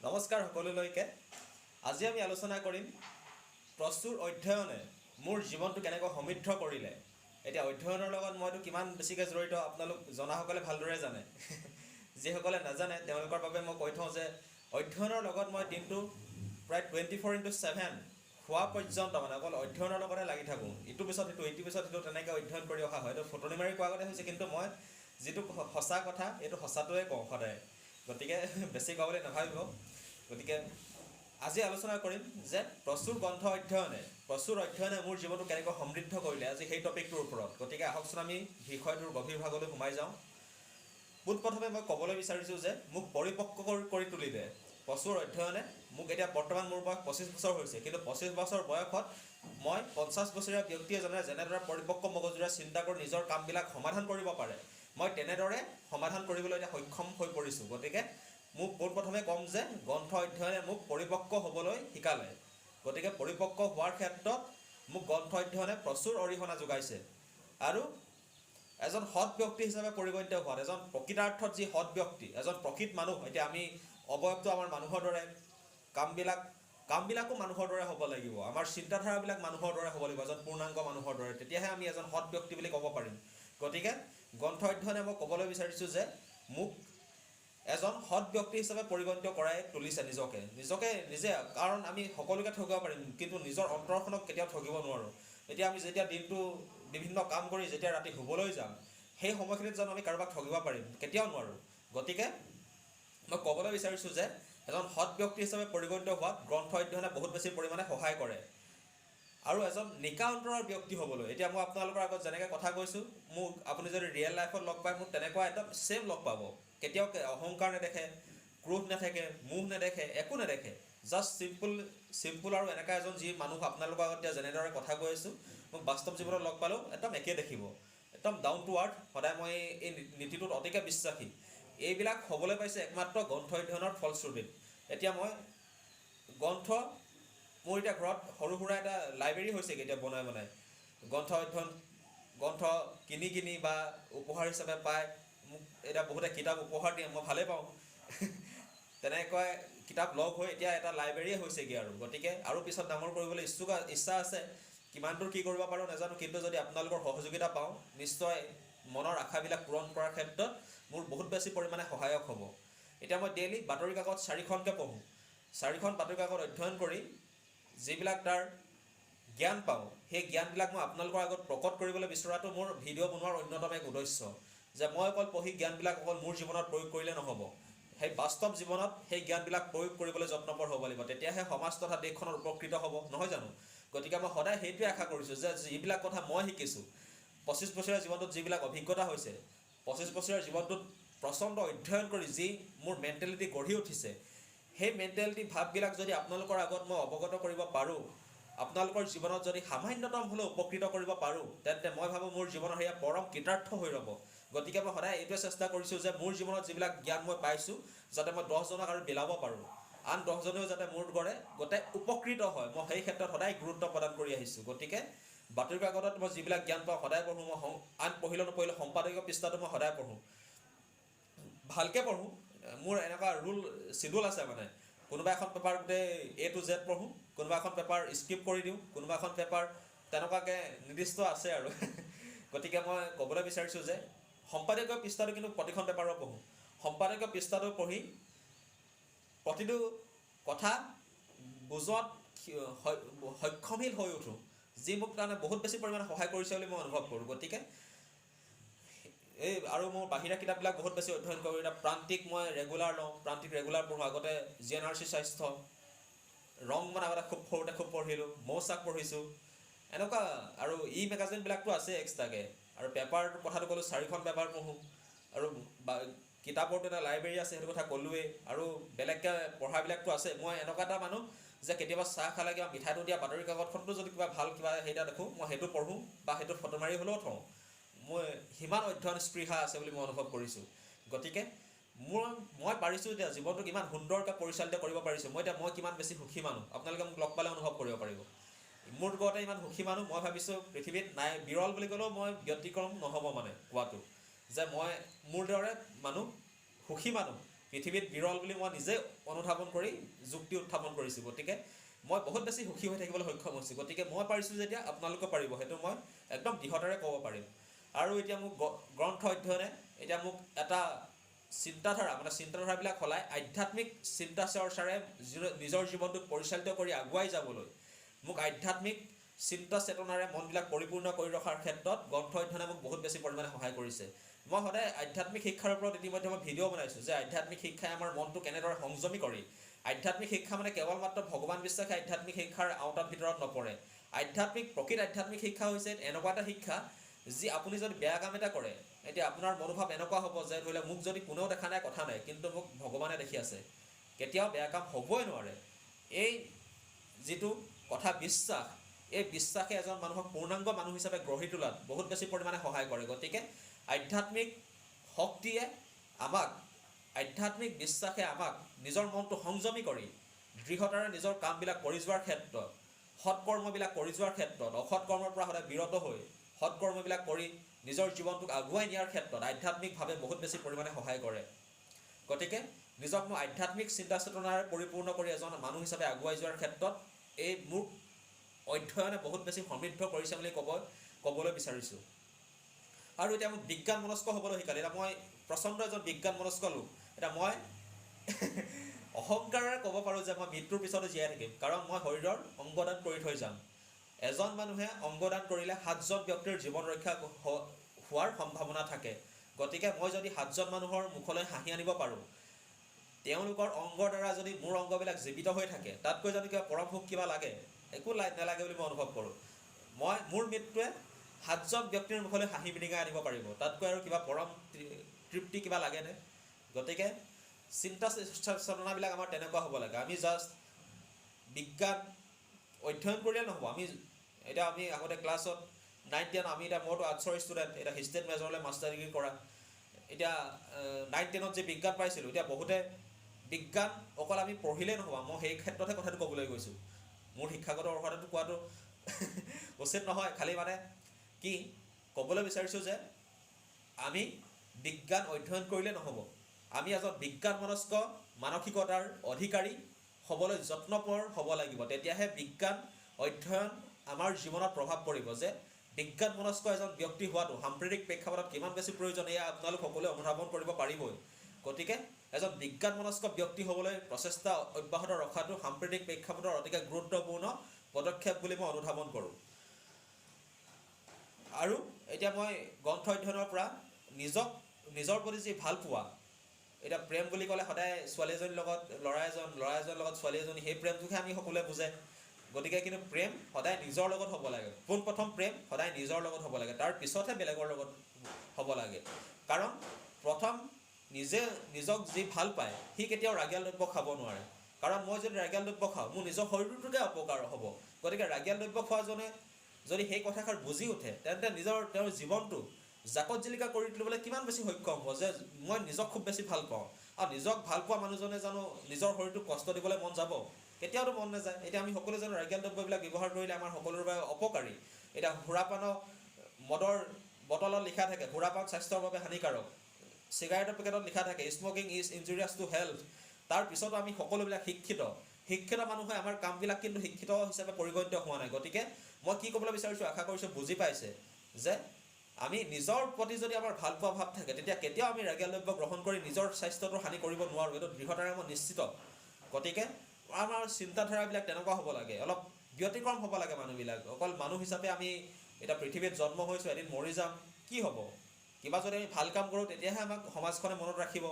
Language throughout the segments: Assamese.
নমস্কাৰ সকলোলৈকে। আজি আমি আলোচনা কৰিম প্ৰচুৰ অধ্যয়নে মোৰ জীৱনটো কেনেকৈ সমৃদ্ধ কৰিলে। এতিয়া অধ্যয়নৰ লগত মইতো কিমান বেছিকৈ জড়িত আপোনালোক জনাসকলে ভালদৰে জানে। যিসকলে নাজানে তেওঁলোকৰ বাবে মই কৈ থওঁ যে অধ্যয়নৰ লগত মই দিনটো প্ৰায় 24/7 খোৱা পৰ্যন্ত মানে অকল অধ্যয়নৰ লগতে লাগি থাকোঁ। ইটো পিছত সিটো তেনেকৈ অধ্যয়ন কৰি অহা হয়। এইটো ফটনি মাৰি কোৱা আগতে হৈছে, কিন্তু মই যিটো সঁচা কথা এইটো সঁচাটোৱে কওঁ সদায়। গতিকে বেছি ক'বলৈ নাভাবিব। গতিকে আজি আলোচনা কৰিম যে প্ৰচুৰ অধ্যয়নে মোৰ জীৱনটো কেনেকৈ সমৃদ্ধ কৰিলে, আজি সেই টপিকটোৰ ওপৰত। গতিকে আহকচোন আমি বিষয়টোৰ গভীৰ ভাগলৈ সোমাই যাওঁ। পোনপ্ৰথমে মই ক'বলৈ বিচাৰিছোঁ যে মোক পৰিপক্ক কৰি তুলিলে প্ৰচুৰ অধ্যয়নে। মোক এতিয়া বৰ্তমান মোৰ বয়স 25 বছৰ হৈছে, কিন্তু 25 বছৰ বয়সত মই 50 বছৰীয়া ব্যক্তি এজনে যেনেদৰে পৰিপক্ক মগজুৰে চিন্তা কৰি নিজৰ কামবিলাক সমাধান কৰিব পাৰে, মই তেনেদৰে সমাধান কৰিবলৈ এতিয়া সক্ষম হৈ পৰিছোঁ। গতিকে মোক পোনপ্ৰথমে ক'ম যে গ্ৰন্থ অধ্যয়নে মোক পৰিপক্ক হ'বলৈ শিকালে। গতিকে পৰিপক্ক হোৱাৰ ক্ষেত্ৰত মোক গ্ৰন্থ অধ্যয়নে প্ৰচুৰ অৰিহণা যোগাইছে। আৰু এজন সৎ ব্যক্তি হিচাপে পৰিগণিত হোৱাত, এজন প্ৰকৃতাৰ্থত যি সৎ ব্যক্তি, এজন প্ৰকৃত মানুহ, এতিয়া আমি অৱয়ৱটো আমাৰ মানুহৰ দৰে, কামবিলাকো মানুহৰ দৰে হ'ব লাগিব, আমাৰ চিন্তাধাৰাবিলাক মানুহৰ দৰে হ'ব লাগিব, এজন পূৰ্ণাংগ মানুহৰ দৰে, তেতিয়াহে আমি এজন সৎ ব্যক্তি বুলি ক'ব পাৰিম। গতিকে গ্ৰন্থ অধ্যয়নে মই ক'বলৈ বিচাৰিছোঁ যে মোক এজন সৎ ব্যক্তি হিচাপে পৰিগণিত কৰাই তুলিছে নিজে। কাৰণ আমি সকলোকে ঠগিব পাৰিম, কিন্তু নিজৰ অন্তৰখনক কেতিয়াও ঠগিব নোৱাৰোঁ। এতিয়া আমি যেতিয়া দিনটো বিভিন্ন কাম কৰি যেতিয়া ৰাতি শুবলৈ যাম, সেই সময়খিনিত জানো আমি কাৰোবাক ঠগিব পাৰিম? কেতিয়াও নোৱাৰোঁ। গতিকে মই ক'বলৈ বিচাৰিছোঁ যে এজন সৎ ব্যক্তি হিচাপে পৰিগণিত হোৱাত গ্ৰন্থ অধ্যয়নে বহুত বেছি পৰিমাণে সহায় কৰে। আৰু এজন নিকা অন্তৰৰ ব্যক্তি হ'বলৈ, এতিয়া মই আপোনালোকৰ আগত যেনেকৈ কথা কৈছোঁ, মোক আপুনি যদি ৰিয়েল লাইফত লগ পায়, মোক তেনেকুৱা একদম ছেম লগ পাব। কেতিয়াও অহংকাৰ নেদেখে, ক্ৰোধ নাথাকে, মোহ নেদেখে, একো নেদেখে। জাষ্ট চিম্পুল আৰু এনেকুৱা এজন যি মানুহ আপোনালোকৰ আগত এতিয়া যেনেদৰে কথা কৈ আছোঁ, মোক বাস্তৱ জীৱনত লগ পালেও একদম একেই দেখিব। একদম ডাউন টু আৰ্থ। সদায় মই এই নীতিটোত অতিকে বিশ্বাসী। এইবিলাক হ'বলৈ পাইছে একমাত্ৰ গ্ৰন্থ অধ্যয়নৰ ফলশ্ৰুতিত। এতিয়া মই মোৰ এতিয়া ঘৰত সৰু সুৰা এটা লাইব্ৰেৰী হৈছেগৈ এতিয়া বনাই গ্ৰন্থ কিনি বা উপহাৰ হিচাপে পায়। মোক এতিয়া বহুতে কিতাপ উপহাৰ দিয়ে, মই ভালেই পাওঁ। তেনেকৈ কিতাপ লগ হৈ এতিয়া এটা লাইব্ৰেৰীয়ে হৈছেগৈ আৰু। গতিকে আৰু পিছত ডাঙৰ কৰিবলৈ ইচ্ছা আছে। কিমান দূৰ কি কৰিব পাৰোঁ নাজানো, কিন্তু যদি আপোনালোকৰ সহযোগিতা পাওঁ, নিশ্চয় মনৰ আশাবিলাক পূৰণ কৰাৰ ক্ষেত্ৰত মোৰ বহুত বেছি পৰিমাণে সহায়ক হ'ব। এতিয়া মই ডেইলি বাতৰি কাকত 4খনকৈ পঢ়োঁ। 4খন বাতৰি কাকত অধ্যয়ন কৰি যিবিলাক তাৰ জ্ঞান পাওঁ, সেই জ্ঞানবিলাক মই আপোনালোকৰ আগত প্ৰকট কৰিবলৈ বিচৰাটো মোৰ ভিডিঅ' বনোৱাৰ অন্যতম এক উদ্দেশ্য। যে মই অকল পঢ়ি জ্ঞানবিলাক অকল মোৰ জীৱনত প্ৰয়োগ কৰিলে নহ'ব, সেই বাস্তৱ জীৱনত সেই জ্ঞানবিলাক প্ৰয়োগ কৰিবলৈ যত্নপৰ হ'ব লাগিব। তেতিয়াহে সমাজ তথা দেশখনৰ উপকৃত হ'ব, নহয় জানো? গতিকে মই সদায় সেইটোৱে আশা কৰিছোঁ যে যিবিলাক কথা মই শিকিছোঁ, 25 বছৰীয়া জীৱনটোত যিবিলাক অভিজ্ঞতা হৈছে, 25 বছৰীয়া জীৱনটোত প্ৰচণ্ড অধ্যয়ন কৰি যি মোৰ মেণ্টেলিটি গঢ়ি উঠিছে, সেই মেণ্টেলিটি ভাৱবিলাক যদি আপোনালোকৰ আগত মই অৱগত কৰিব পাৰোঁ, আপোনালোকৰ জীৱনত যদি সামান্যতম হ'লেও উপকৃত কৰিব পাৰোঁ, তেন্তে মই ভাবোঁ মোৰ জীৱনৰ সেয়া পৰম কৃতাৰ্থ হৈ ৰ'ব। গতিকে মই সদায় এইটোৱে চেষ্টা কৰিছোঁ যে মোৰ জীৱনত যিবিলাক জ্ঞান মই পাইছোঁ, যাতে মই 10জনক আৰু বিলাব পাৰোঁ, আন 10জনেও যাতে মোৰ দৰে গোটেই উপকৃত হয়, মই সেই ক্ষেত্ৰত সদায় গুৰুত্ব প্ৰদান কৰি আহিছোঁ। গতিকে বাতৰি কাকতত মই যিবিলাক জ্ঞান পাওঁ সদায় পঢ়োঁ। মই আন নপঢ়িলেও সম্পাদকীয় পৃষ্ঠাটো মই সদায় পঢ়োঁ, ভালকৈ পঢ়োঁ। মোৰ এনেকুৱা ৰুল চিডুল আছে, মানে কোনোবা এখন পেপাৰ গোটেই A to Z পঢ়োঁ, কোনোবা এখন পেপাৰ স্কিপ কৰি দিওঁ, কোনোবা এখন পেপাৰ তেনেকুৱাকৈ নিৰ্দিষ্ট আছে আৰু। গতিকে মই ক'বলৈ বিচাৰিছোঁ যে সম্পাদকীয় পৃষ্ঠাটো কিন্তু প্ৰতিখন পেপাৰৰ পঢ়োঁ। সম্পাদকীয় পৃষ্ঠাটো পঢ়ি প্ৰতিটো কথা বুজোৱাত সক্ষমশীল হৈ উঠোঁ, যি মোক তাৰমানে বহুত বেছি পৰিমাণে সহায় কৰিছে বুলি মই অনুভৱ কৰোঁ। গতিকে আৰু মোৰ বাহিৰা কিতাপবিলাক বহুত বেছি অধ্যয়ন কৰোঁ। এতিয়া প্ৰান্তিক মই ৰেগুলাৰ লওঁ, প্ৰান্তিক ৰেগুলাৰ পঢ়োঁ। আগতে GNRC স্বাস্থ্য, ৰং মানে আগতে সৰুতে খুব পঢ়িলোঁ, মৌচাক পঢ়িছোঁ, এনেকুৱা আৰু মেগাজিনবিলাকতো আছে এক্সট্ৰাকৈ। আৰু পেপাৰটোৰ কথাটো ক'লোঁ, 4খন পেপাৰ পঢ়োঁ। আৰু কিতাপৰতো এটা লাইব্ৰেৰী আছে, সেইটো কথা ক'লোৱেই। আৰু বেলেগকৈ পঢ়াবিলাকতো আছে। মই এনেকুৱা এটা মানুহ যে কেতিয়াবা চাহ খালে কিবা মিঠাইটো দিয়া বাতৰি কাকতখনতো যদি কিবা ভাল সেইটা দেখোঁ, মই সেইটো পঢ়োঁ বা সেইটো ফটো মাৰি হ'লেও থওঁ। মই সিমান অধ্যয়ন স্পৃহা আছে বুলি মই অনুভৱ কৰিছোঁ। গতিকে মই পাৰিছোঁ এতিয়া জীৱনটো কিমান সুন্দৰকৈ পৰিচালিত কৰিব পাৰিছোঁ। মই কিমান বেছি সুখী মানুহ, আপোনালোকে মোক লগ পালে অনুভৱ কৰিব পাৰিব। মোৰ লগতে ইমান সুখী মানুহ মই ভাবিছোঁ পৃথিৱীত নাই। বিৰল বুলি ক'লেও মই ব্যতিক্ৰম নহ'ব মানে কোৱাটো, যে মোৰ দৰে মানুহ, সুখী মানুহ পৃথিৱীত বিৰল বুলি মই নিজে অনুধাৱন কৰি যুক্তি উত্থাপন কৰিছোঁ। গতিকে মই বহুত বেছি সুখী হৈ থাকিবলৈ সক্ষম হৈছোঁ। গতিকে মই পাৰিছোঁ যেতিয়া আপোনালোকে পাৰিব, সেইটো মই একদম দৃঢ়তাৰে ক'ব পাৰিম। আৰু এতিয়া মোক গ্ৰন্থ অধ্যয়নে এতিয়া মোক এটা চিন্তাধাৰা মানে চিন্তাধাৰাবিলাক সলাই আধ্যাত্মিক চিন্তা চৰ্চাৰে নিজৰ জীৱনটোক পৰিচালিত কৰি আগুৱাই যাবলৈ মোক আধ্যাত্মিক চিন্তা চেতনাৰে মনবিলাক পৰিপূৰ্ণ কৰি ৰখাৰ ক্ষেত্ৰত গ্ৰন্থ অধ্যয়নে মোক বহুত বেছি পৰিমাণে সহায় কৰিছে। মই সদায় আধ্যাত্মিক শিক্ষাৰ ওপৰত ইতিমধ্যে মই ভিডিঅ' বনাইছোঁ যে আধ্যাত্মিক শিক্ষাই আমাৰ মনটো কেনেদৰে সংযমী কৰি, আধ্যাত্মিক শিক্ষা মানে কেৱল মাত্ৰ ভগৱান বিশ্বাসে আধ্যাত্মিক শিক্ষাৰ আওতাৰ ভিতৰত নপৰে। প্ৰকৃত আধ্যাত্মিক শিক্ষা হৈছে এনেকুৱা এটা শিক্ষা যি আপুনি যদি বেয়া কাম এটা কৰে, এতিয়া আপোনাৰ মনোভাৱ এনেকুৱা হ'ব যে ধৰি লওক মোক যদি কোনেও দেখা নাই কথা নাই, কিন্তু মোক ভগৱানে দেখি আছে, কেতিয়াও বেয়া কাম হ'বই নোৱাৰে। এই যিটো কথা বিশ্বাস, এই বিশ্বাসে এজন মানুহক পূৰ্ণাংগ মানুহ হিচাপে গঢ়ি তোলাত বহুত বেছি পৰিমাণে সহায় কৰে। গতিকে আধ্যাত্মিক শক্তিয়ে আমাক, আধ্যাত্মিক বিশ্বাসে আমাক নিজৰ মনটো সংযমী কৰি দৃঢ়তাৰে নিজৰ কামবিলাক কৰি যোৱাৰ ক্ষেত্ৰত, সৎকৰ্মবিলাক কৰি যোৱাৰ ক্ষেত্ৰত, অসৎ কৰ্মৰ পৰা সদায় বিৰত হৈ সৎকৰ্মবিলাক কৰি নিজৰ জীৱনটোক আগুৱাই নিয়াৰ ক্ষেত্ৰত আধ্যাত্মিকভাৱে বহুত বেছি পৰিমাণে সহায় কৰে। গতিকে নিজক মই আধ্যাত্মিক চিন্তা চেতনাৰে পৰিপূৰ্ণ কৰি এজন মানুহ হিচাপে আগুৱাই যোৱাৰ ক্ষেত্ৰত এই মোক অধ্যয়নে বহুত বেছি সমৃদ্ধ কৰিছে বুলি ক'বলৈ বিচাৰিছোঁ। আৰু এতিয়া মোক বিজ্ঞান মনস্ক হ'বলৈ শিকালে। এতিয়া মই প্ৰচণ্ড এজন বিজ্ঞান মনস্ক লোক। এতিয়া মই অহংকাৰেৰে ক'ব পাৰোঁ যে মই মৃত্যুৰ পিছতো জীয়াই থাকিম, কাৰণ মই শৰীৰৰ অংগদান কৰি থৈ যাম। এজন মানুহে অংগদান কৰিলে 7জন ব্যক্তিৰ জীৱন ৰক্ষা হোৱাৰ সম্ভাৱনা থাকে। গতিকে মই যদি 7জন মানুহৰ মুখলৈ হাঁহি আনিব পাৰোঁ, তেওঁলোকৰ অংগৰ দ্বাৰা যদি মোৰ অংগবিলাক জীৱিত হৈ থাকে, তাতকৈ যদি কিবা পৰম সুখ কিবা লাগে, একো নালাগে বুলি মই অনুভৱ কৰোঁ। মোৰ মৃত্যুৱে 7জন ব্যক্তিৰ মুখলৈ হাঁহি বিৰিঙাই আনিব পাৰিব, তাতকৈ আৰু কিবা পৰম তৃপ্তি কিবা লাগেনে? গতিকে চিন্তা চেতনাবিলাক আমাৰ তেনেকুৱা হ'ব লাগে। আমি জাষ্ট বিজ্ঞান অধ্যয়ন কৰিলে নহ'ব। আমি আগতে ক্লাছত 9-10 মইতো আৰ্টছৰ ষ্টুডেণ্ট, এতিয়া হিষ্ট্ৰীত মেজৰলৈ মাষ্টাৰ ডিগ্ৰী কৰা। এতিয়া 9-10ত যে বিজ্ঞান পাইছিলোঁ, এতিয়া বহুতে বিজ্ঞান অকল আমি পঢ়িলেই নহ'ব, মই সেই ক্ষেত্ৰতহে কথাটো ক'বলৈ গৈছোঁ। মোৰ শিক্ষাগত অৰ্হতাটো কোৱাটো উচিত নহয়, খালি মানে কি ক'বলৈ বিচাৰিছোঁ যে আমি বিজ্ঞান অধ্যয়ন কৰিলে নহ'ব, আমি এজন বিজ্ঞান মনস্ক মানসিকতাৰ অধিকাৰী হ'বলৈ যত্নপৰ হ'ব লাগিব। তেতিয়াহে বিজ্ঞান অধ্যয়ন আমাৰ জীৱনত প্ৰভাৱ পৰিব যে বিজ্ঞান মনস্ক এজন ব্যক্তি হোৱাটো সাম্প্ৰতিক প্ৰেক্ষাপটত কিমান বেছি প্ৰয়োজন, এয়া আপোনালোক সকলোৱে অনুধাৱন কৰিব পাৰিবই। গতিকে এজন বিজ্ঞান মনস্ক ব্যক্তি হ'বলৈ প্ৰচেষ্টা অব্যাহত ৰখাটো সাম্প্ৰতিক প্ৰেক্ষাপটৰ অতিকে গুৰুত্বপূৰ্ণ পদক্ষেপ বুলি মই অনুধাৱন কৰোঁ। আৰু এতিয়া মই গ্ৰন্থ অধ্যয়নৰ পৰা নিজৰ প্ৰতি যি ভাল পোৱা, এতিয়া প্ৰেম বুলি ক'লে সদায় ছোৱালী এজনীৰ লগত ল'ৰা এজনৰ লগত ছোৱালী এজনী, সেই প্ৰেমটোকে আমি সকলোৱে বুজে। গতিকে কিন্তু প্ৰেম সদায় নিজৰ লগত হ'ব লাগে। পোনপ্ৰথম প্ৰেম সদায় নিজৰ লগত হ'ব লাগে, তাৰ পিছতহে বেলেগৰ লগত হ'ব লাগে। কাৰণ প্ৰথম নিজক যি ভাল পায় সি কেতিয়াও ৰাগিয়াল দ্ৰব্য খাব নোৱাৰে। কাৰণ মই যদি ৰাগিয়াল দ্ৰব্য খাওঁ, মোৰ নিজৰ শৰীৰটোকে অপকাৰ হ'ব। গতিকে ৰাগিয়াল দ্ৰব্য খোৱাজনে যদি সেই কথাষাৰ বুজি উঠে, তেন্তে তেওঁৰ জীৱনটো জাকত জিলিকা কৰি তুলিবলৈ কিমান বেছি সক্ষম হ'ব যে মই নিজক খুব বেছি ভাল পাওঁ। আৰু নিজক ভাল পোৱা মানুহজনে জানো নিজৰ শৰীৰটোক কষ্ট দিবলৈ মন যাব? কেতিয়াওতো মন নাযায়। এতিয়া আমি সকলোৱে জানো ৰাগিয়াল দ্ৰব্যবিলাক ব্যৱহাৰ কৰিলে আমাৰ সকলোৰে বাবে অপকাৰী। এতিয়া সুৰাপানৰ মদৰ বটলত লিখা থাকে সুৰাপান স্বাস্থ্যৰ বাবে হানিকাৰক, চিগাৰেটৰ পেকেটত লিখা থাকে স্মকিং ইজ ইনজুৰিয়াছ টু হেল্থ। তাৰপিছতো আমি সকলোবিলাক শিক্ষিত মানুহে আমাৰ কামবিলাক কিন্তু শিক্ষিত হিচাপে পৰিগণিত হোৱা নাই। গতিকে মই কি ক'বলৈ বিচাৰিছোঁ, আশা কৰিছোঁ বুজি পাইছে যে আমি নিজৰ প্ৰতি যদি আমাৰ ভাল পোৱা ভাৱ থাকে, তেতিয়া কেতিয়াও আমি ৰাগিয়াল দ্ৰব্য গ্ৰহণ কৰি নিজৰ স্বাস্থ্যটো হানি কৰিব নোৱাৰোঁ, এইটো দৃঢ়তাৰে মই নিশ্চিত। গতিকে আমাৰ চিন্তাধাৰাবিলাক তেনেকুৱা হ'ব লাগে, অলপ ব্যতিক্ৰম হ'ব লাগে মানুহবিলাক। অকল মানুহ হিচাপে আমি এতিয়া পৃথিৱীত জন্ম হৈছোঁ, এদিন মৰি যাম, কি হ'ব? কিবা যদি আমি ভাল কাম কৰোঁ তেতিয়াহে আমাক সমাজখনে মনত ৰাখিব,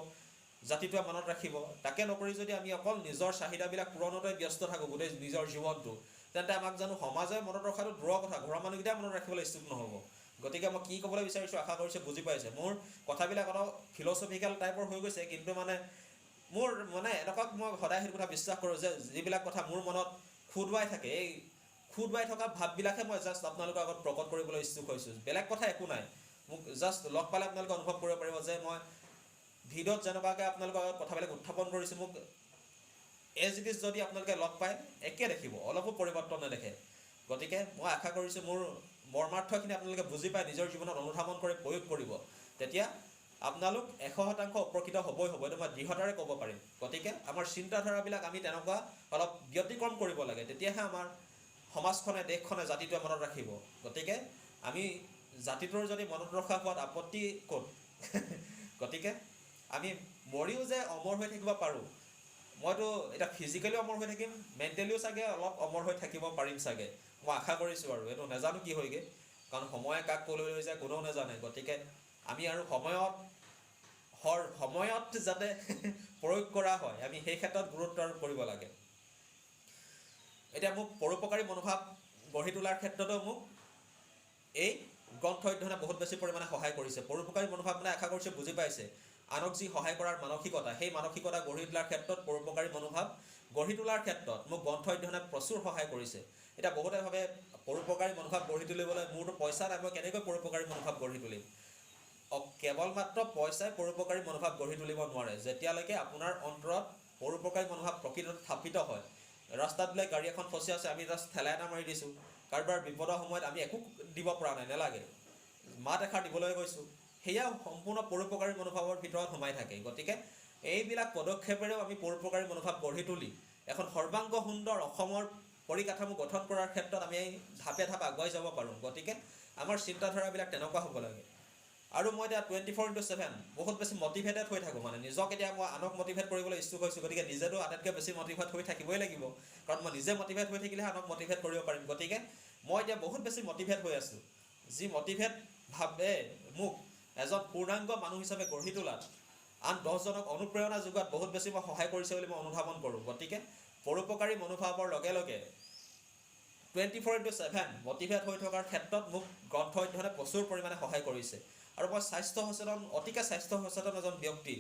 জাতিটোৱে মনত ৰাখিব। তাকে নকৰি যদি আমি অকল নিজৰ চাহিদাবিলাক পূৰণতে ব্যস্ত থাকোঁ গোটেই নিজৰ জীৱনটো, তেন্তে আমাক জানো সমাজে মনত ৰখাটো দূৰৰ কথা, ঘৰৰ মানুহকেইটাই মনত ৰাখিবলৈ ইচ্ছুক নহ'ব। গতিকে মই কি ক'বলৈ বিচাৰিছোঁ আশা কৰিছোঁ বুজি পাইছে। মোৰ কথাবিলাক অলপ ফিলচফিকেল টাইপৰ হৈ গৈছে, কিন্তু মোৰ এনেকুৱা মই সদায় সেইটো কথা বিশ্বাস কৰোঁ যে যিবিলাক কথা মোৰ মনত খুদুৱাই থাকে, এই খুদুৱাই থকা ভাৱবিলাকহে মই জাষ্ট আপোনালোকৰ আগত প্ৰকট কৰিবলৈ ইচ্ছুক হৈছোঁ। বেলেগ কথা একো নাই। মোক জাষ্ট লগ পালে আপোনালোকে অনুভৱ কৰিব পাৰিব যে মই ভিডিঅ'ত যেনেকুৱাকৈ আপোনালোকৰ আগত কথাবিলাক উত্থাপন কৰিছোঁ, মোক এজ ইট ইজ যদি আপোনালোকে লগ পায় একে দেখিব, অলপো পৰিৱৰ্তন নেদেখে। গতিকে মই আশা কৰিছোঁ মোৰ মৰ্মাৰ্থখিনি আপোনালোকে বুজি পাই নিজৰ জীৱনত অনুধাৱন কৰি প্ৰয়োগ কৰিব। তেতিয়া আপোনালোক 100% উপকৃত হ'বই হ'ব, এইটো মই দৃঢ়তাৰে ক'ব পাৰিম। গতিকে আমাৰ চিন্তাধাৰাবিলাক আমি তেনেকুৱা অলপ ব্যতিক্ৰম কৰিব লাগে, তেতিয়াহে আমাৰ সমাজখনে, দেশখনে, জাতিটোৱে মনত ৰাখিব। গতিকে আমি জাতিটোৰ যদি মনত ৰখা হোৱাত আপত্তি ক'ত? গতিকে আমি মৰিও যে অমৰ হৈ থাকিব পাৰোঁ, মইতো এতিয়া ফিজিকেলিও অমৰ হৈ থাকিম, মেণ্টেলিও চাগে অলপ অমৰ হৈ থাকিব পাৰিম চাগে, মই আশা কৰিছোঁ। আৰু এইটো নাজানো কি হয়গৈ, কাৰণ সময়ে কাক ক'লৈ লৈ যায় কোনেও নাজানে। গতিকে আমি আৰু সময়ত যাতে প্ৰয়োগ কৰা হয়, আমি সেই ক্ষেত্ৰত গুৰুত্ব আৰোপ কৰিব লাগে। এতিয়া মোক পৰোপকাৰী মনোভাৱ গঢ়ি তোলাৰ ক্ষেত্ৰতো মোক এই গ্ৰন্থ অধ্যয়নে বহুত বেছি পৰিমাণে সহায় কৰিছে। পৰোপকাৰী মনোভাৱ মানে আশা কৰিছোঁ বুজি পাইছে, আনক যি সহায় কৰাৰ মানসিকতা, সেই মানসিকতা গঢ়ি তোলাৰ ক্ষেত্ৰত, পৰোপকাৰী মনোভাৱ গঢ়ি তোলাৰ ক্ষেত্ৰত মোক গ্ৰন্থ অধ্যয়নে প্ৰচুৰ সহায় কৰিছে। এতিয়া বহুতে ভাবে পৰোপকাৰী মনোভাৱ গঢ়ি তুলিবলৈ মোৰতো পইচা নাই, মই কেনেকৈ পৰোপকাৰী মনোভাৱ গঢ়ি তুলিম? কেৱল মাত্ৰ পইচাই পৰোপকাৰী মনোভাৱ গঢ়ি তুলিব নোৱাৰে। যেতিয়ালৈকে আপোনাৰ অন্তৰত পৰোপকাৰী মনোভাৱ প্ৰকৃততে স্থাপিত হয়, ৰাস্তাত বোলে গাড়ী এখন ফচি আছে, আমি জাষ্ট ঠেলা এটা মাৰি দিছোঁ, কাৰোবাৰ বিপদৰ সময়ত আমি একো দিব পৰা নাই, নেলাগে, মাত এষাৰ দিবলৈ গৈছোঁ, সেয়া সম্পূৰ্ণ পৰোপকাৰী মনোভাৱৰ ভিতৰত সোমাই থাকে। গতিকে এইবিলাক পদক্ষেপেৰেও আমি পৰোপকাৰী মনোভাৱ গঢ়ি তুলি এখন সৰ্বাংগ সুন্দৰ অসমৰ পৰিকাঠামো গঠন কৰাৰ ক্ষেত্ৰত আমি ধাপে আগুৱাই যাব পাৰোঁ। গতিকে আমাৰ চিন্তাধাৰাবিলাক তেনেকুৱা হ'ব লাগে। আৰু মই এতিয়া 24/7 বহুত বেছি মটিভেটেড হৈ থাকোঁ, মানে নিজক এতিয়া মই আনক মটিভেট কৰিবলৈ ইচ্ছুক হৈছোঁ। গতিকে নিজেতো আটাইতকৈ বেছি মটিভেট হৈ থাকিবই লাগিব, কাৰণ মই নিজে মটিভেট হৈ থাকিলেহে আনক মটিভেট কৰিব পাৰিম। গতিকে মই এতিয়া বহুত বেছি মটিভেট হৈ আছোঁ, যি মটিভেট ভাৱে মোক এজন পূৰ্ণাংগ মানুহ হিচাপে গঢ়ি তোলাত, আন 10জনক অনুপ্ৰেৰণা যোগোৱাত বহুত বেছি মই সহায় কৰিছে বুলি মই অনুধাৱন কৰোঁ। গতিকে পৰোপকাৰী মনোভাৱৰ লগে লগে 24/7 মটিভেট হৈ থকাৰ ক্ষেত্ৰত মোক গ্ৰন্থ অধ্যয়নে প্ৰচুৰ পৰিমাণে সহায় কৰিছে। আৰু মই অতিকে স্বাস্থ্য সচেতন এজন ব্যক্তি,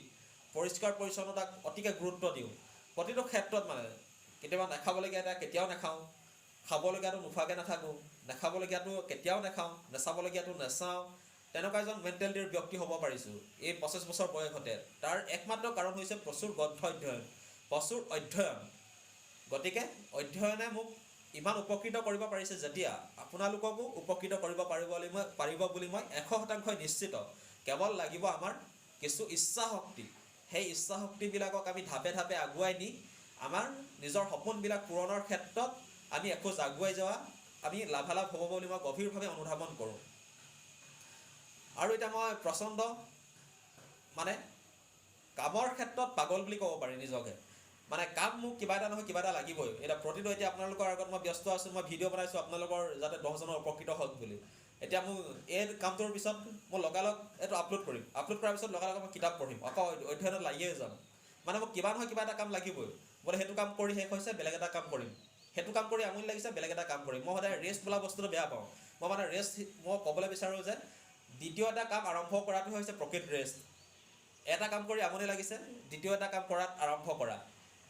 পৰিষ্কাৰ পৰিচ্ছন্নতাক অতিকে গুৰুত্ব দিওঁ প্ৰতিটো ক্ষেত্ৰত। মানে কেতিয়াবা নাখাবলগীয়া এটা কেতিয়াও নাখাওঁ, খাবলগীয়াটো নোখোৱাকৈ নাথাকোঁ, নাখাবলগীয়াটো কেতিয়াও নাখাওঁ, নাচাবলগীয়াটো নাচাওঁ। তেনেকুৱা এজন মেণ্টেলিটিৰ ব্যক্তি হ'ব পাৰিছোঁ এই 25 বছৰ বয়সতে। তাৰ একমাত্ৰ কাৰণ হৈছে প্ৰচুৰ গ্ৰন্থ অধ্যয়ন, প্ৰচুৰ অধ্যয়ন। গতিকে অধ্যয়নে মোক ইমান উপকৃত কৰিব পাৰিছে, যেতিয়া আপোনালোককো উপকৃত কৰিব পাৰিব বুলি মই 100% নিশ্চিত। কেৱল লাগিব আমাৰ কিছু ইচ্ছা শক্তি। সেই ইচ্ছা শক্তিবিলাকক আমি ধাপে আগুৱাই নি আমাৰ নিজৰ সপোনবিলাক পূৰণৰ ক্ষেত্ৰত আমি এখোজ আগুৱাই যোৱা আমি লাভালাভ হ'ব বুলি মই গভীৰভাৱে অনুধাৱন কৰোঁ। আৰু এতিয়া মই প্ৰচণ্ড মানে কামৰ ক্ষেত্ৰত পাগল বুলি ক'ব পাৰি নিজকে। মানে কাম মোক কিবা এটা নহয় কিবা এটা লাগিবই। এতিয়া প্ৰতিটো এতিয়া আপোনালোকৰ আগত মই ব্যস্ত আছোঁ, মই ভিডিঅ' বনাইছোঁ আপোনালোকৰ যাতে 10জনৰ উপকৃত হওক বুলি। এতিয়া মোৰ এই কামটোৰ পিছত মই লগালগ এইটো আপলোড কৰিম, আপলোড কৰাৰ পিছত লগালগ মই কিতাপ পঢ়িম, আকৌ অধ্যয়নত লাগিয়ে যাম। মানে মোক কিবা নহয় কিবা এটা কাম লাগিবই। বোলে সেইটো কাম কৰি শেষ হৈছে, বেলেগ এটা কাম কৰিম, সেইটো কাম কৰি আমনি লাগিছে, বেলেগ এটা কাম কৰিম। মই সদায় ৰেষ্ট বোলা বস্তুটো বেয়া পাওঁ। মই মানে মই ক'বলৈ বিচাৰোঁ যে দ্বিতীয় এটা কাম আৰম্ভ কৰাটো হৈছে প্ৰকৃত ৰেষ্ট। এটা কাম কৰি আমনি লাগিছে, দ্বিতীয় এটা কাম কৰাত আৰম্ভ কৰা,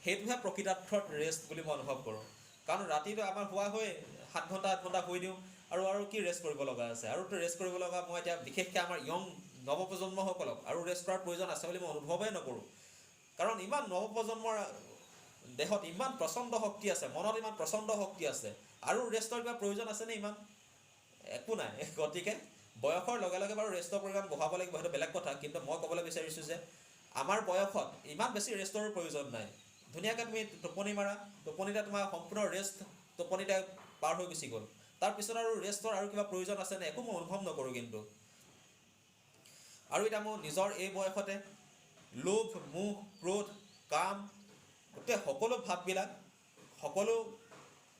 সেইটোহে প্ৰকৃতাৰ্থত ৰেষ্ট বুলি মই অনুভৱ কৰোঁ। কাৰণ ৰাতিটো আমাৰ শুৱা হৈ 7 ঘণ্টা 8 ঘণ্টা শুই দিওঁ, আৰু কি ৰেষ্ট কৰিব লগা আছে? আৰুতো ৰেষ্ট কৰিব লগা মই এতিয়া বিশেষকৈ আমাৰ নৱপ্ৰজন্মসকলক আৰু ৰেষ্ট কৰাৰ প্ৰয়োজন আছে বুলি মই অনুভৱেই নকৰোঁ। কাৰণ ইমান নৱপ্ৰজন্মৰ দেহত ইমান প্ৰচণ্ড শক্তি আছে, মনত ইমান প্ৰচণ্ড শক্তি আছে, আৰু ৰেষ্টৰ কিবা প্ৰয়োজন আছেনে? ইমান একো নাই। গতিকে বয়সৰ লগে লগে বাৰু ৰেষ্টৰ পৰিমাণ বঢ়াব লাগিব, সেইটো বেলেগ কথা। কিন্তু মই ক'বলৈ বিচাৰিছোঁ যে আমাৰ বয়সত ইমান বেছি ৰেষ্টৰ প্ৰয়োজন নাই। ধুনীয়াকৈ তুমি টোপনি মাৰা, টোপনিতে তোমাৰ সম্পূৰ্ণ ৰেষ্ট টোপনিতে পাৰ হৈ গুচি গ'ল। তাৰপিছত আৰু ৰেষ্টৰ আৰু কিবা প্ৰয়োজন আছেনে? একো মই অনুভৱ নকৰোঁ। কিন্তু আৰু এতিয়া মোৰ নিজৰ এই বয়সতে লোভ, মোহ, ক্ৰোধ, কাম, গোটেই সকলো ভাৱবিলাক সকলো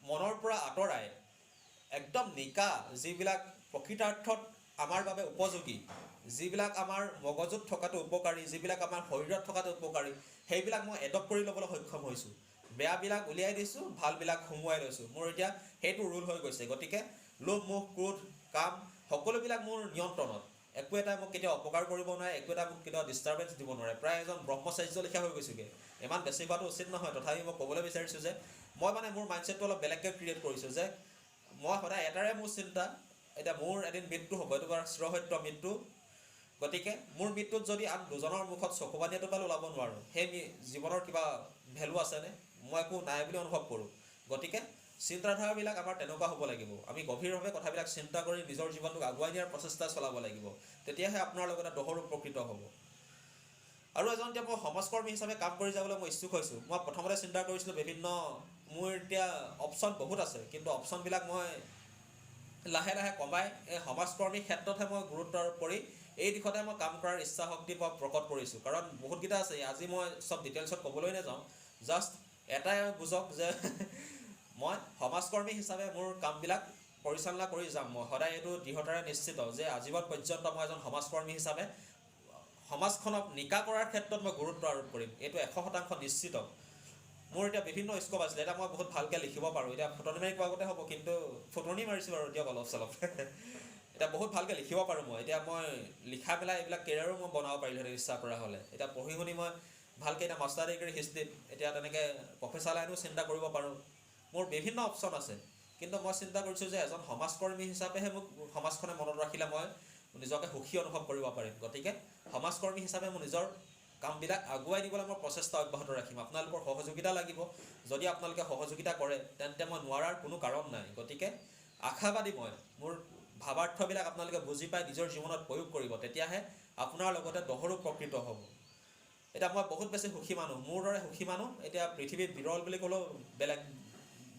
মনৰ পৰা আঁতৰাই একদম নিকা, যিবিলাক প্ৰকৃতাৰ্থত আমাৰ বাবে উপযোগী, যিবিলাক আমাৰ মগজুত থকাটো উপকাৰী, যিবিলাক আমাৰ শৰীৰত থকাটো উপকাৰী, সেইবিলাক মই এডপ্ট কৰি ল'বলৈ সক্ষম হৈছোঁ। বেয়াবিলাক উলিয়াই দিছোঁ, ভালবিলাক সোমোৱাই লৈছোঁ। মোৰ এতিয়া সেইটো ৰুল হৈ গৈছে। গতিকে লোভ, মোহ, ক্ৰোধ, কাম সকলোবিলাক মোৰ নিয়ন্ত্ৰণত। একো এটা মোক কেতিয়াও অপকাৰ কৰিব নোৱাৰে, একো এটা মোক কেতিয়াও ডিষ্টাৰ্বেঞ্চ দিব নোৱাৰে। প্ৰায় এজন ব্ৰহ্মচাৰ্য লেখীয়া হৈ গৈছোঁগৈ। ইমান বেছি হোৱাটো উচিত নহয়, তথাপি মই ক'বলৈ বিচাৰিছোঁ যে মই মানে মোৰ মাইণ্ডছেটটো অলপ বেলেগকৈ ক্ৰিয়েট কৰিছোঁ, যে মই সদায় এটাৰে মোৰ চিন্তা, এতিয়া মোৰ এদিন মৃত্যু হ'ব, এইটো বাৰু চিৰসত্য মৃত্যু। গতিকে মোৰ মৃত্যুত যদি আন দুজনৰ মুখত চকুপানী এটোপাল ওলাব নোৱাৰোঁ, সেই জীৱনৰ কিবা ভেলু আছেনে? মই একো নাই বুলি অনুভৱ কৰোঁ। গতিকে চিন্তাধাৰাবিলাক আমাৰ তেনেকুৱা হ'ব লাগিব। আমি গভীৰভাৱে কথাবিলাক চিন্তা কৰি নিজৰ জীৱনটোক আগুৱাই নিয়াৰ প্ৰচেষ্টা চলাব লাগিব। তেতিয়াহে আপোনাৰ লগতে দহৰো উপকৃত হ'ব। আৰু এজন এতিয়া মই সমাজকৰ্মী হিচাপে কাম কৰি যাবলৈ মই ইচ্ছুক হৈছোঁ। মই প্ৰথমতে চিন্তা কৰিছিলোঁ বিভিন্ন মোৰ এতিয়া অপশ্যন বহুত আছে, কিন্তু অপশ্যনবিলাক মই লাহে লাহে কমাই এই সমাজকৰ্মী ক্ষেত্ৰতহে মই গুৰুত্ব আৰোপ কৰি এই দিশতে মই কাম কৰাৰ ইচ্ছা শক্তি মই প্ৰকট কৰিছোঁ। কাৰণ বহুতকেইটা আছে, আজি মই চব ডিটেইলছত ক'বলৈ নাযাওঁ, জাষ্ট এটাই বুজক যে মই সমাজকৰ্মী হিচাপে মোৰ কামবিলাক পৰিচালনা কৰি যাম। মই সদায় এইটো দৃঢ়তাৰে নিশ্চিত যে আজীৱন পৰ্যন্ত মই এজন সমাজকৰ্মী হিচাপে সমাজখনক নিকা কৰাৰ ক্ষেত্ৰত মই গুৰুত্ব আৰোপ কৰিম, এইটো 100% নিশ্চিত। মোৰ এতিয়া বিভিন্ন স্কোপ আছিলে, এতিয়া মই বহুত ভালকৈ লিখিব পাৰোঁ, এতিয়া ফুটনি মাৰি কোৱা আগতে হ'ব, কিন্তু ফুটনি মাৰিছোঁ বাৰু দিয়ক অলপ চলপ এতিয়া বহুত ভালকৈ লিখিব পাৰোঁ মই, এতিয়া মই লিখা পেলাই এইবিলাক কেৰিয়াৰো মই বনাব পাৰিলোঁহেঁতেন ইচ্ছা কৰা হ'লে। এতিয়া পঢ়ি শুনি মই ভালকৈ এতিয়া মাষ্টাৰ ডিগ্ৰী হিষ্ট্ৰীত এতিয়া তেনেকৈ প্ৰফেচাৰ লাইনো চিন্তা কৰিব পাৰোঁ। মোৰ বিভিন্ন অপশ্যন আছে, কিন্তু মই চিন্তা কৰিছোঁ যে এজন সমাজকৰ্মী হিচাপেহে মোক সমাজখনে মনত ৰাখিলে মই নিজকে সুখী অনুভৱ কৰিব পাৰিম। গতিকে সমাজকৰ্মী হিচাপে মোৰ নিজৰ কামবিলাক আগুৱাই নিবলৈ মই প্ৰচেষ্টা অব্যাহত ৰাখিম। আপোনালোকৰ সহযোগিতা লাগিব, যদি আপোনালোকে সহযোগিতা কৰে তেন্তে মই নোৱাৰাৰ কোনো কাৰণ নাই। গতিকে আশাবাদী মই, মোৰ ভাৱাৰ্থবিলাক আপোনালোকে বুজি পাই নিজৰ জীৱনত প্ৰয়োগ কৰিব, তেতিয়াহে আপোনাৰ লগতে দহৰো উপকৃত হ'ব। এতিয়া মই বহুত বেছি সুখী মানুহ, মোৰ দৰে সুখী মানুহ এতিয়া পৃথিৱীত বিৰল বুলি ক'লেও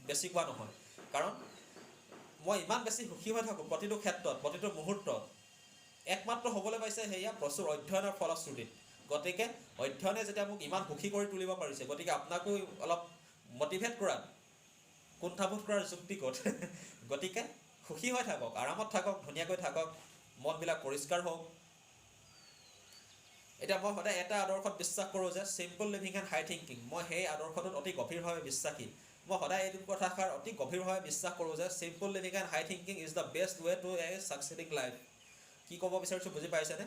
বেছি কোৱা নহয়। কাৰণ মই ইমান বেছি সুখী হৈ থাকোঁ প্ৰতিটো ক্ষেত্ৰত, প্ৰতিটো মুহূৰ্তত, একমাত্ৰ হ'বলৈ পাইছে সেয়া প্ৰচুৰ অধ্যয়নৰ ফলশ্ৰুতিত। গতিকে অধ্যয়নে যেতিয়া মোক ইমান সুখী কৰি তুলিব পাৰিছে, গতিকে আপোনাকো অলপ মটিভেট কৰাত, কুণ্ঠাবোধ কৰাৰ যুক্তি ক'ত গতিকে সুখী হৈ থাকক, আৰামত থাকক, ধুনীয়াকৈ থাকক, মনবিলাক পৰিষ্কাৰ হওক। এতিয়া মই সদায় এটা আদৰ্শত বিশ্বাস কৰোঁ যে simple living and high thinking, মই সেই আদৰ্শটোত অতি গভীৰভাৱে বিশ্বাসী। মই সদায় এইটো কথাষাৰ অতি গভীৰভাৱে বিশ্বাস কৰোঁ যে simple living and high thinking is the best way to a succeeding life. কি ক'ব বিচাৰিছোঁ বুজি পাইছেনে?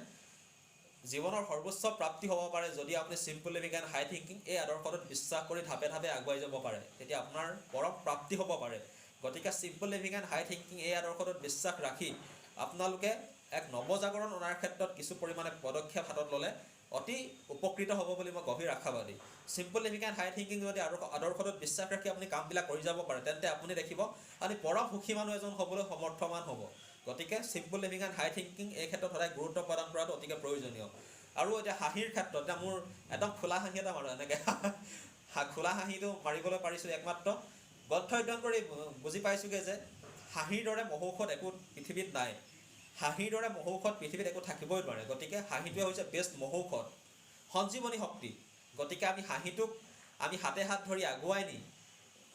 জীৱনৰ সৰ্বোচ্চ প্ৰাপ্তি হ'ব পাৰে যদি আপুনি simple living and high thinking এই আদৰ্শটোত বিশ্বাস কৰি ধাপে ধাপে আগুৱাই যাব পাৰে, তেতিয়া আপোনাৰ পৰম প্ৰাপ্তি হ'ব পাৰে। গতিকে simple living and high thinking এই আদৰ্শটোত বিশ্বাস ৰাখি আপোনালোকে এক নৱজাগৰণ অনাৰ ক্ষেত্ৰত কিছু পৰিমাণে পদক্ষেপ হাতত ল'লে অতি উপকৃত হ'ব বুলি মই গভীৰ আশাবাদী। Simple living and high thinking যদি আদৰ্শটোত বিশ্বাস ৰাখি আপুনি কামবিলাক কৰি যাব পাৰে, তেন্তে আপুনি দেখিব আপুনি পৰম সুখী মানুহ এজন হ'বলৈ সমৰ্থমান হ'ব। গতিকে simple living and high thinking এই ক্ষেত্ৰত সদায় গুৰুত্ব প্ৰদান কৰাটো অতিকৈ প্ৰয়োজনীয়। আৰু এতিয়া হাঁহিৰ ক্ষেত্ৰত এতিয়া মোৰ একদম খোলা হাঁহি এটা মাৰোঁ, এনেকৈ খোলা হাঁহিটো মাৰিবলৈ পাৰিছোঁ একমাত্ৰ গ্ৰন্থ অধ্যয়ন কৰি বুজি পাইছোঁগৈ যে হাঁহিৰ দৰে মহৌষধ একো পৃথিৱীত নাই, হাঁহিৰ দৰে মহৌষধ পৃথিৱীত একো থাকিবই নোৱাৰে। গতিকে হাঁহিটোৱে হৈছে বেষ্ট মহৌষধ, সঞ্জীৱনী শক্তি। গতিকে আমি হাঁহিটোক আমি হাতে হাত ধৰি আগুৱাই নি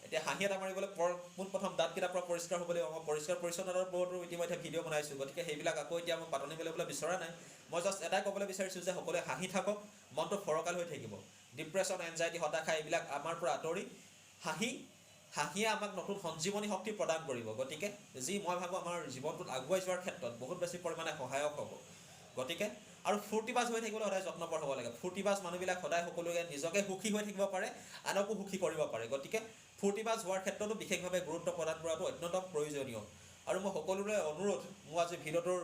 এতিয়া হাঁহি এটা মাৰিবলৈ পোনপ্ৰথম দাঁতকেইটাৰ পৰা পৰিষ্কাৰ হ'ব লাগিব। মই পৰিষ্কাৰ পৰিচ্ছন্নতাৰ ওপৰতো ইতিমধ্যে ভিডিঅ' বনাইছোঁ, গতিকে সেইবিলাক আকৌ এতিয়া মই পাতনি মেলিবলৈ বিচৰা নাই। মই জাষ্ট এটাই ক'বলৈ বিচাৰিছোঁ যে সকলোৱে হাঁহি থাকক, মনটো ফৰকাল হৈ থাকিব, ডিপ্ৰেশ্যন, এনজাইটি, হতাশা এইবিলাক আমাৰ পৰা আঁতৰি হাঁহিয়ে আমাক নতুন সঞ্জীৱনী শক্তি প্ৰদান কৰিব। গতিকে যি মই ভাবোঁ আমাৰ জীৱনটোত আগুৱাই যোৱাৰ ক্ষেত্ৰত বহুত বেছি পৰিমাণে সহায়ক হ'ব। গতিকে আৰু ফূৰ্তিবাজ হৈ থাকিবলৈ সদায় যত্নপৰ হ'ব লাগে। ফূৰ্তিবাজ মানুহবিলাক সদায় সকলোৱে নিজকে সুখী হৈ থাকিব পাৰে, আনকো সুখী কৰিব পাৰে। গতিকে ফূৰ্তিবাজ হোৱাৰ ক্ষেত্ৰতো বিশেষভাৱে গুৰুত্ব প্ৰদান কৰাটো অত্যন্ত প্ৰয়োজনীয়। আৰু মই সকলোৰে অনুৰোধ, মোৰ আজি ভিডিঅ'টোৰ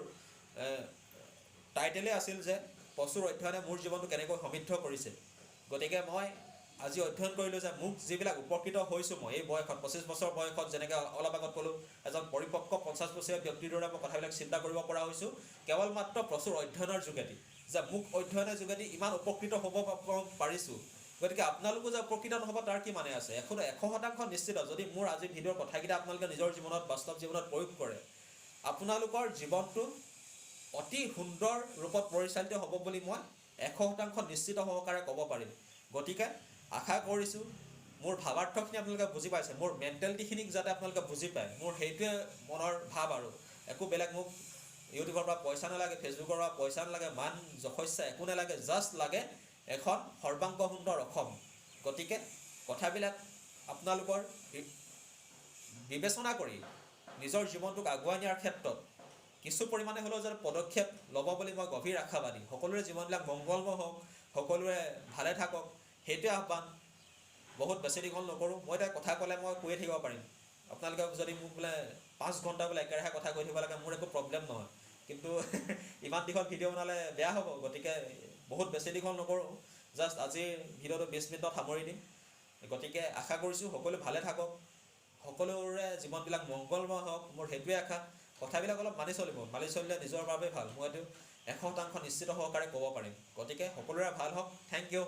টাইটেলেই আছিল যে প্ৰচুৰ অধ্যয়নে মোৰ জীৱনটো কেনেকৈ সমৃদ্ধ কৰিছে। গতিকে মই আজি অধ্যয়ন কৰিলোঁ যে মোক যিবিলাক উপকৃত হৈছোঁ মই এই বয়সত, 25 বছৰ বয়সত, যেনেকৈ অলপ আগত ক'লোঁ, এজন পৰিপক্ক 50 বছৰীয়া ব্যক্তিৰ দৰে মই কথাবিলাক চিন্তা কৰিব পৰা হৈছোঁ কেৱল মাত্ৰ প্ৰচুৰ অধ্যয়নৰ যোগেদি, যে মোক অধ্যয়নৰ যোগেদি ইমান উপকৃত হ'ব পাৰিছোঁ। গতিকে আপোনালোকো যে উপকৃত নহ'ব তাৰ কি মানে আছে? 100% নিশ্চিত যদি মোৰ আজি ভিডিঅ'ৰ কথাকেইটা আপোনালোকে নিজৰ জীৱনত, বাস্তৱ জীৱনত প্ৰয়োগ কৰে, আপোনালোকৰ জীৱনটো অতি সুন্দৰ ৰূপত পৰিচালিত হ'ব বুলি মই 100% নিশ্চিত সহকাৰে ক'ব পাৰিম। গতিকে আশা কৰিছোঁ মোৰ ভাৱাৰ্থখিনি আপোনালোকে বুজি পাইছে, মোৰ মেণ্টেলিটিখিনিক যাতে আপোনালোকে বুজি পায়, মোৰ সেইটোৱে মনৰ ভাৱ। আৰু একো বেলেগ মোক ইউটিউবৰ পৰা পইচা নালাগে, ফেচবুকৰ পৰা পইচা নালাগে, মান যশস্যা একো নালাগে, জাষ্ট লাগে এখন সৰ্বাংগ সুন্দৰ অসম। গতিকে কথাবিলাক আপোনালোকৰ বিবেচনা কৰি নিজৰ জীৱনটোক আগুৱাই নিয়াৰ ক্ষেত্ৰত কিছু পৰিমাণে হ'লেও যেন পদক্ষেপ ল'ব বুলি মই গভীৰ আশাবাদী। সকলোৰে জীৱনবিলাক মংগলময় হওক, সকলোৰে ভালে থাকক, সেইটোৱে আহ্বান। বহুত বেছি দীঘল নকৰোঁ, মই এতিয়া কথা ক'লে মই কৈয়ে থাকিব পাৰিম। আপোনালোকে যদি মোক বোলে 5 ঘণ্টা বোলে একেৰাহে কথা কৈ থাকিব লাগে, মোৰ একো প্ৰব্লেম নহয়, কিন্তু ইমান দীঘল ভিডিঅ' বনালে বেয়া হ'ব। গতিকে বহুত বেছি দীঘল নকৰোঁ, জাষ্ট আজিৰ ভিডিঅ'টো 20 মিনিটত সামৰি দিম। গতিকে আশা কৰিছোঁ সকলো ভালে থাকক, সকলোৰে জীৱনবিলাক মংগলময় হওক, মোৰ সেইটোৱে আশা। কথাবিলাক অলপ মানি চলিব, মানি চলিলে নিজৰ বাবে ভাল। মই এইটো 100% নিশ্চিত সহকাৰে ক'ব পাৰিম। গতিকে সকলোৰে ভাল হওক। Thank U.